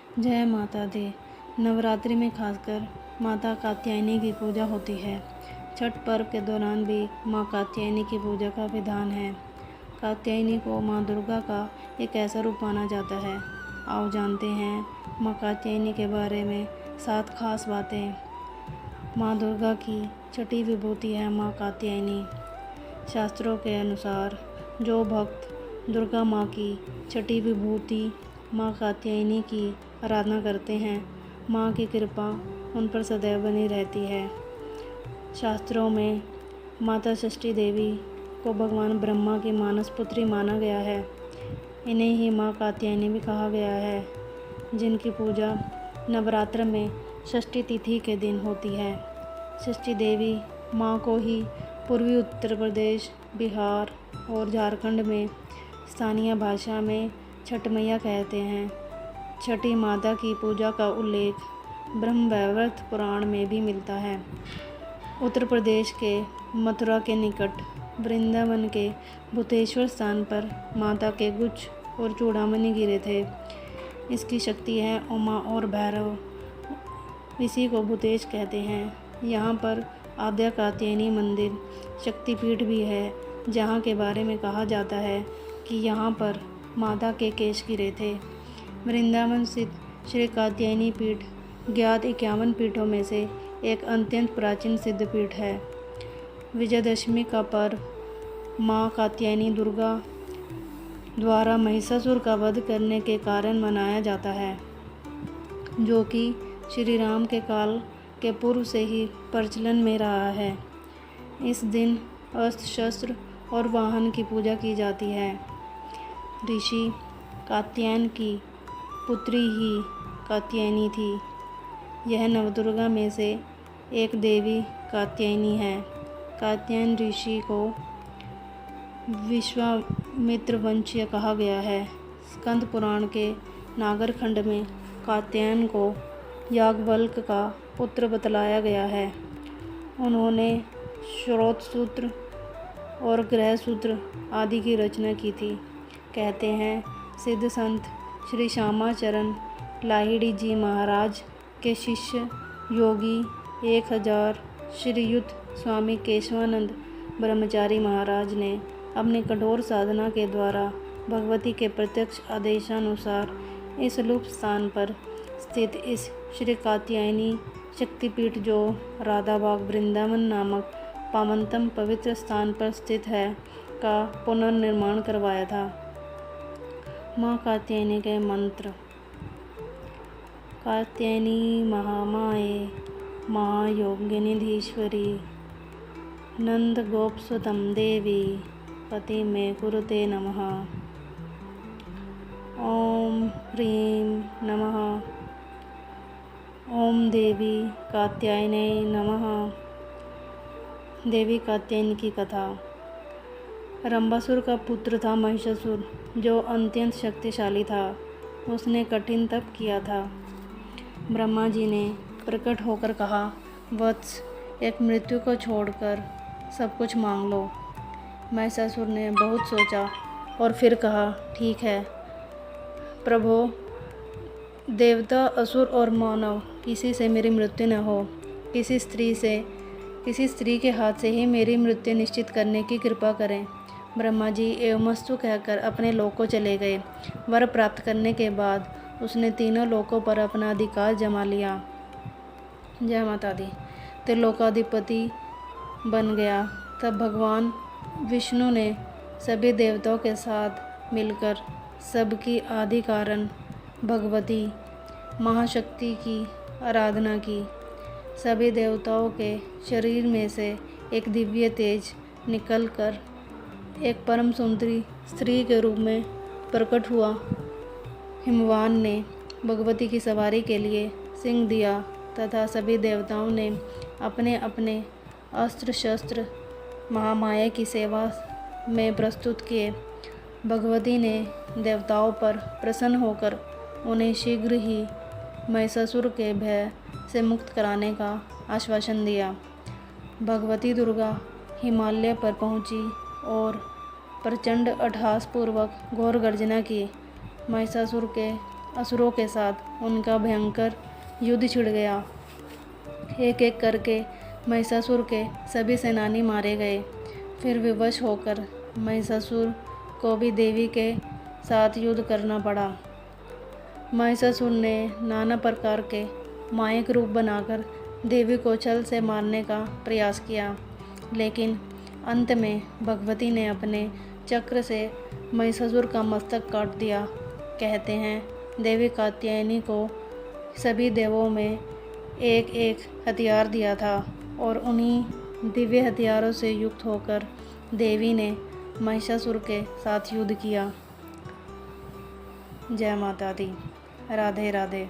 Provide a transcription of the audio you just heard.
जय माता दी। नवरात्रि में खासकर माता कात्यायनी की पूजा होती है। छठ पर्व के दौरान भी माँ कात्यायनी की पूजा का विधान है। कात्यायनी को माँ दुर्गा का एक ऐसा रूप माना जाता है। आओ जानते हैं माँ कात्यायनी के बारे में 7 खास बातें। माँ दुर्गा की छठी विभूति है माँ कात्यायनी। शास्त्रों के अनुसार जो भक्त दुर्गा माँ की छठी विभूति माँ कात्यायनी की आराधना करते हैं, माँ की कृपा उन पर सदैव बनी रहती है। शास्त्रों में माता षष्ठी देवी को भगवान ब्रह्मा की मानस पुत्री माना गया है। इन्हें ही माँ कात्यायनी भी कहा गया है, जिनकी पूजा नवरात्र में षष्ठी तिथि के दिन होती है। षष्ठी देवी माँ को ही पूर्वी उत्तर प्रदेश, बिहार और झारखंड में स्थानीय भाषा में छठ मैया कहते हैं। छठी माता की पूजा का उल्लेख ब्रह्मवैवर्त पुराण में भी मिलता है। उत्तर प्रदेश के मथुरा के निकट वृंदावन के भूतेश्वर स्थान पर माता के गुच्छ और चूड़ामणि गिरे थे। इसकी शक्ति है उमा और भैरव, इसी को भूतेश कहते हैं। यहाँ पर आद्या कात्यायनी मंदिर शक्तिपीठ भी है, जहाँ के बारे में कहा जाता है कि यहाँ पर माता के केश गिरे थे। वृंदावन स्थित श्री कात्यायनी पीठ ज्ञात 51 पीठों में से एक अत्यंत प्राचीन सिद्ध पीठ है। विजयदशमी का पर्व माँ कात्यायनी दुर्गा द्वारा महिषासुर का वध करने के कारण मनाया जाता है, जो कि श्री राम के काल के पूर्व से ही प्रचलन में रहा है। इस दिन अस्त्र शस्त्र और वाहन की पूजा की जाती है। ऋषि कात्यायन की पुत्री ही कात्यायनी थी। यह नवदुर्गा में से एक देवी कात्यायनी है। कात्यायन ऋषि को विश्वामित्र वंशीय कहा गया है। स्कंद पुराण के नागरखंड में कात्यायन को याज्ञवल्क्य का पुत्र बतलाया गया है। उन्होंने श्रोत सूत्र और ग्रह सूत्र आदि की रचना की थी। कहते हैं सिद्ध संत श्री श्यामाचरण लाहिड़ी जी महाराज के शिष्य योगी 1000 श्रीयुत स्वामी केशवानंद ब्रह्मचारी महाराज ने अपनी कठोर साधना के द्वारा भगवती के प्रत्यक्ष आदेशानुसार इस लुप्त स्थान पर स्थित इस श्री कात्यायनी शक्तिपीठ, जो राधाबाग वृंदावन नामक पावनतम पवित्र स्थान पर स्थित है, का पुनर्निर्माण करवाया था। माँ कात्यायनी के मंत्र। कात्यायनी महामाये महायोगिनिधीश्वरी नंद गोपसुतं देवी पति में कुरुते नमः। ओम ह्रीं नमः। ओम देवी कात्यायनै नमः। देवी कात्यायनी की कथा। रंबासुर का पुत्र था महिषासुर, जो अत्यंत शक्तिशाली था। उसने कठिन तप किया था। ब्रह्मा जी ने प्रकट होकर कहा, वत्स, एक मृत्यु को छोड़कर सब कुछ मांग लो। महिषासुर ने बहुत सोचा और फिर कहा, ठीक है प्रभो, देवता, असुर और मानव किसी से मेरी मृत्यु न हो। किसी स्त्री के हाथ से ही मेरी मृत्यु निश्चित करने की कृपा करें। ब्रह्मा जी एवमस्तु कहकर अपने लोक को चले गए। वर प्राप्त करने के बाद उसने तीनों लोकों पर अपना अधिकार जमा लिया। जय माता दी। त्रिलोकाधिपति बन गया। तब भगवान विष्णु ने सभी देवताओं के साथ मिलकर सबकी आदि कारण भगवती महाशक्ति की आराधना की। सभी देवताओं के शरीर में से एक दिव्य तेज निकलकर एक परम सुंदरी स्त्री के रूप में प्रकट हुआ। हिमवान ने भगवती की सवारी के लिए सिंह दिया तथा सभी देवताओं ने अपने अपने अस्त्र शस्त्र महामाया की सेवा में प्रस्तुत किए। भगवती ने देवताओं पर प्रसन्न होकर उन्हें शीघ्र ही महिषासुर के भय से मुक्त कराने का आश्वासन दिया। भगवती दुर्गा हिमालय पर पहुंची और प्रचंड अट्टहासपूर्वक घोर गर्जना की। महिषासुर के असुरों के साथ उनका भयंकर युद्ध छिड़ गया। एक एक करके महिषासुर के सभी सेनानी मारे गए। फिर विवश होकर महिषासुर को भी देवी के साथ युद्ध करना पड़ा। महिषासुर ने नाना प्रकार के मायक रूप बनाकर देवी को छल से मारने का प्रयास किया, लेकिन अंत में भगवती ने अपने चक्र से महिषासुर का मस्तक काट दिया। कहते हैं देवी कात्यायनी को सभी देवों में एक एक हथियार दिया था और उन्हीं दिव्य हथियारों से युक्त होकर देवी ने महिषासुर के साथ युद्ध किया। जय माता दी। राधे राधे।